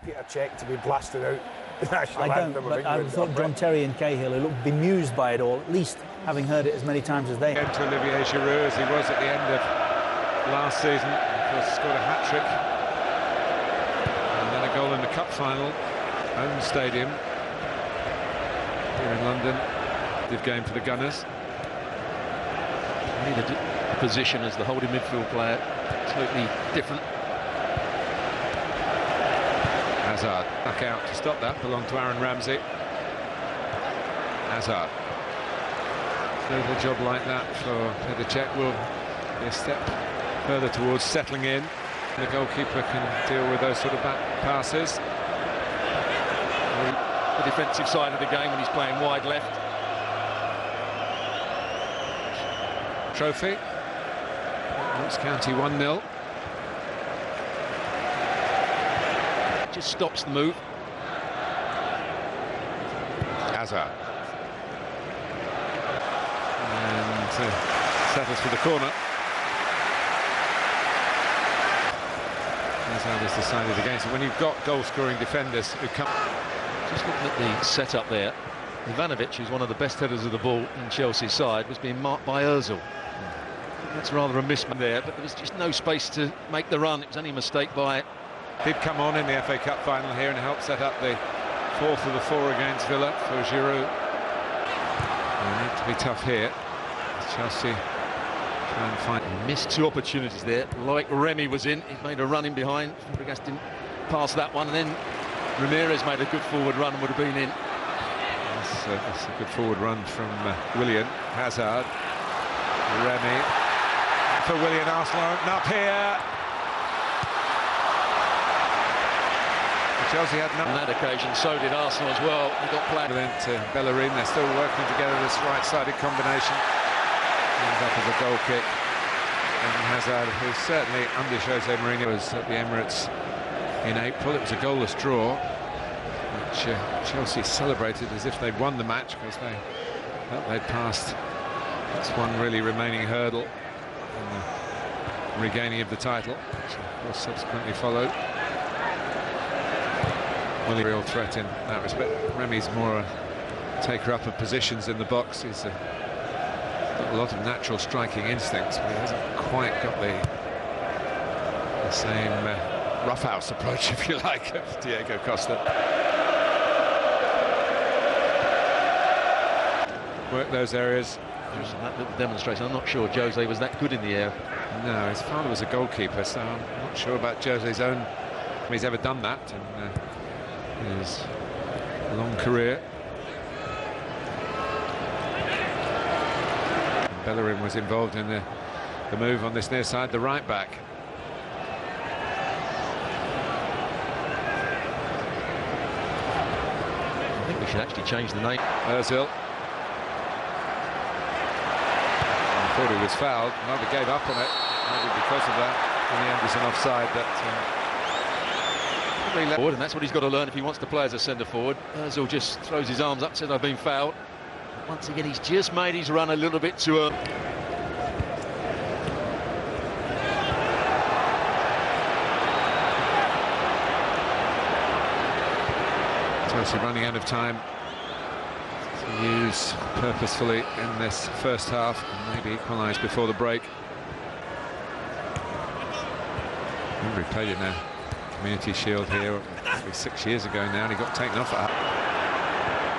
Peter Cech to be blasted out the national anthem of but I England. thought John Terry and Cahill looked bemused by it all, at least having heard it as many times as they had. To Olivier Giroud, as he was at the end of last season. Of course, scored a hat-trick. And then a goal in the cup final. Home stadium here in London. Good game for the Gunners. Needed a position as the holding midfield player. Totally different. Hazard back out to stop that. Belonged to Aaron Ramsey. Hazard. A little job like that for Petr Cech will be a step further towards settling in. The goalkeeper can deal with those sort of back passes. The defensive side of the game when he's playing wide left. Trophy. Notts County 1-0. Just stops the move. Hazard. And settles for the corner. Hazard has decided against it. When you've got goal-scoring defenders who come... Just looking at the setup there, Ivanovic, who's one of the best headers of the ball in Chelsea's side, was being marked by Ozil. That's rather a mismatch there, but there was just no space to make the run. It was only a mistake by... Did come on in the FA Cup final here and helped set up the fourth of the four against Villa for Giroud. They need to be tough here. Chelsea try and find... He missed two opportunities there, like Remy was in. He made a run in behind. Fabregas didn't pass that one, and then Ramirez made a good forward run and would have been in. That's a good forward run from Willian. Hazard. Remy. For Willian, Arsenal open up here. Chelsea had none. On that occasion, so did Arsenal as well. He got played. To Bellerin, they're still working together this right-sided combination. Ends up as a goal kick. And Hazard, who certainly under Jose Mourinho was at the Emirates in April. It was a goalless draw, which Chelsea celebrated as if they'd won the match because they felt they'd passed. That's one really remaining hurdle in the regaining of the title, which of course subsequently followed. Well, a real threat in that respect. Remy's more a taker-up of positions in the box. He's got a lot of natural striking instincts, but he hasn't quite got the same roughhouse approach, if you like, of Diego Costa. Work those areas. That little demonstration. I'm not sure Jose was that good in the air. No, his father was a goalkeeper, so I'm not sure about Jose's own. He's ever done that in his long career. And Bellerin was involved in the move on this near side, the right back. I think we should actually change the name. Ozil. Thought he was fouled, never gave up on it, maybe because of that. In the end, it's an offside that forward, and that's what he's got to learn if he wants to play as a centre forward. Ozil just throws his arms up, says I've been fouled. Once again, he's just made his run a little bit too early. Chelsea running out of time to use purposefully in this first half and maybe equalise before the break. Remember, he played in a Community Shield here 6 years ago now, and he got taken off at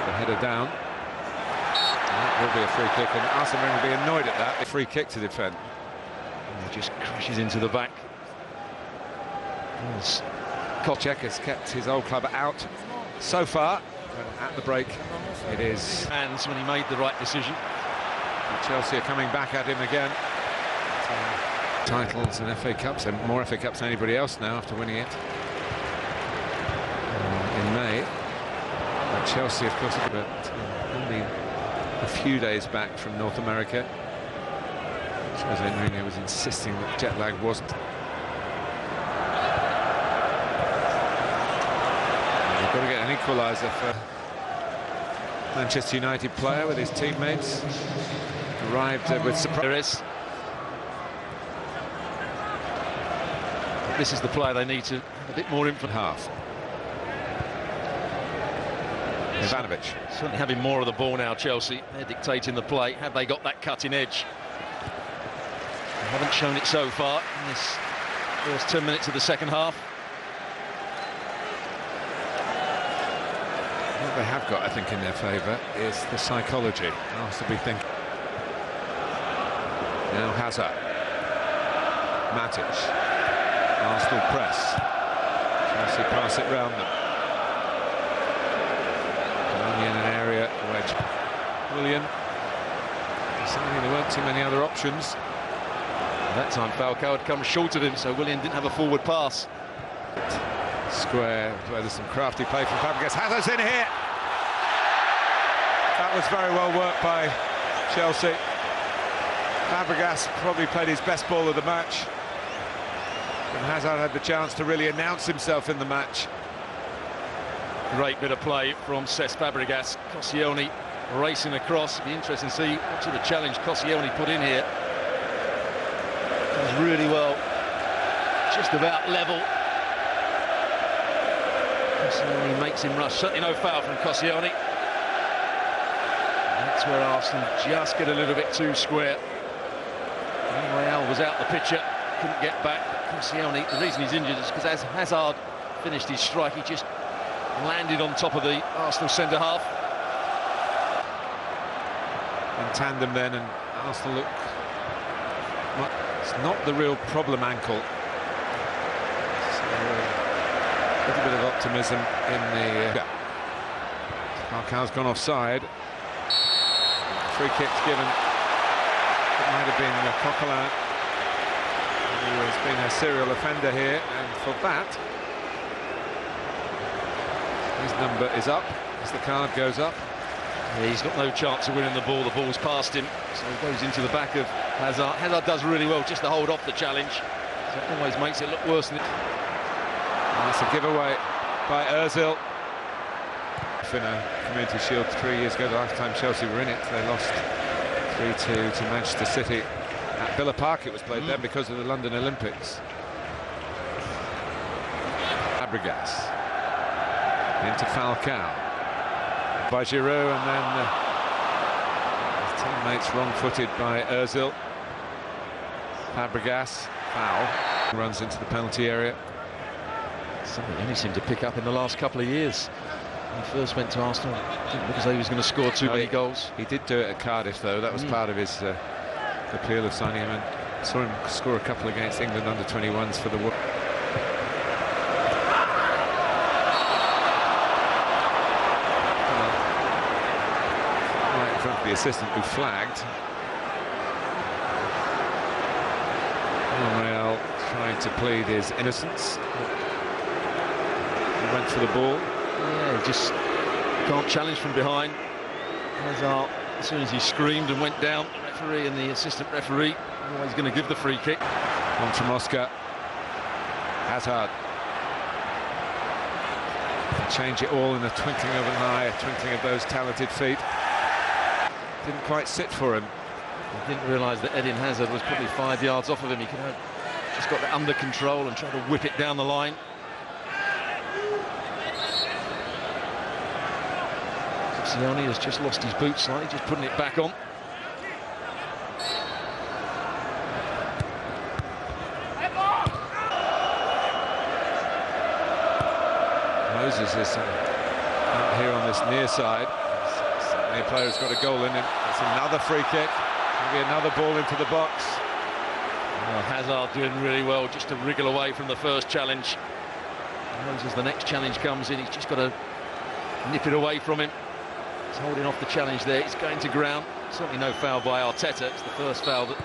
the header down. And that will be a free kick, and Arsene Wenger will be annoyed at that. A free kick to defend. And he just crashes into the back. Cech has kept his old club out so far, but at the break it is hands when he made the right decision. Chelsea are coming back at him again. Titles and FA Cups, and more FA Cups than anybody else now after winning it in May. But Chelsea, of course, but only a few days back from North America. Jose Mourinho was insisting that jet lag wasn't. They've got to get an equaliser for Manchester United player with his teammates. Arrived with surprise. This is the player they need to have a bit more in for Half. Ivanovic. Certainly having more of the ball now, Chelsea. They're dictating the play. Have they got that cutting edge? They haven't shown it so far in this first 10 minutes of the second half. What they have got, I think, in their favour is the psychology. Arsenal be thinking. Now Hazard. Matic. Arsenal press. Chelsea pass it round them. Only in an area wedge. Willian. Deciding there weren't too many other options. That time Falcao had come short of him, so Willian didn't have a forward pass. Square, where there's some crafty play from Fabregas. Hazard's in here. That was very well worked by Chelsea. Fabregas probably played his best ball of the match. And Hazard had the chance to really announce himself in the match. Great bit of play from Cesc Fabregas. Koscielny racing across. It'll be interesting to see what sort of challenge Koscielny put in here. Does really well. Just about level. Koscielny makes him rush. Certainly no foul from Koscielny. That's where Arsenal just get a little bit too square. Real was out the picture, couldn't get back. Koscielny, the reason he's injured is because as Hazard finished his strike, he just landed on top of the Arsenal centre half. In tandem then, and Arsenal look... Well, it's not the real problem ankle. So, a little bit of optimism in the... Falcao's gone offside. Free kick's given. It might have been Coquelin, who has been a serial offender here, and for that, his number is up as the card goes up. Yeah, he's got no chance of winning the ball. The ball's past him, so he goes into the back of Hazard. Hazard does really well just to hold off the challenge, so it always makes it look worse than it. And that's a giveaway by Ozil. In a Community Shield 3 years ago, the last time Chelsea were in it, they lost 3-2 to Manchester City at Villa Park. It was played then because of the London Olympics. Fabregas into Falcao by Giroud, and then his teammates wrong-footed by Ozil. Fabregas, foul, runs into the penalty area. Something he only seemed to pick up in the last couple of years. When he first went to Arsenal, didn't look as though he was going to score too many goals. He did do it at Cardiff, though. That was part of his appeal of signing him, and saw him score a couple against England under-21s for the World. Right in front of the assistant who flagged. Real trying to plead his innocence. He went for the ball. Yeah, he just can't challenge from behind. Hazard, as soon as he screamed and went down, the referee and the assistant referee are always going to give the free kick. On from Oscar. Hazard. Change it all in a twinkling of an eye, a twinkling of those talented feet. Didn't quite sit for him. I didn't realise that Eden Hazard was probably 5 yards off of him. He could have just got that under control and tried to whip it down the line. Koscielny has just lost his boot slightly, just putting it back on. Moses is out here on this near side. The player who's got a goal in it. It's another free kick. Maybe another ball into the box. Well, Hazard doing really well just to wriggle away from the first challenge. As the next challenge comes in, he's just got to nip it away from him. He's holding off the challenge there. He's going to ground. Certainly no foul by Arteta. It's the first foul that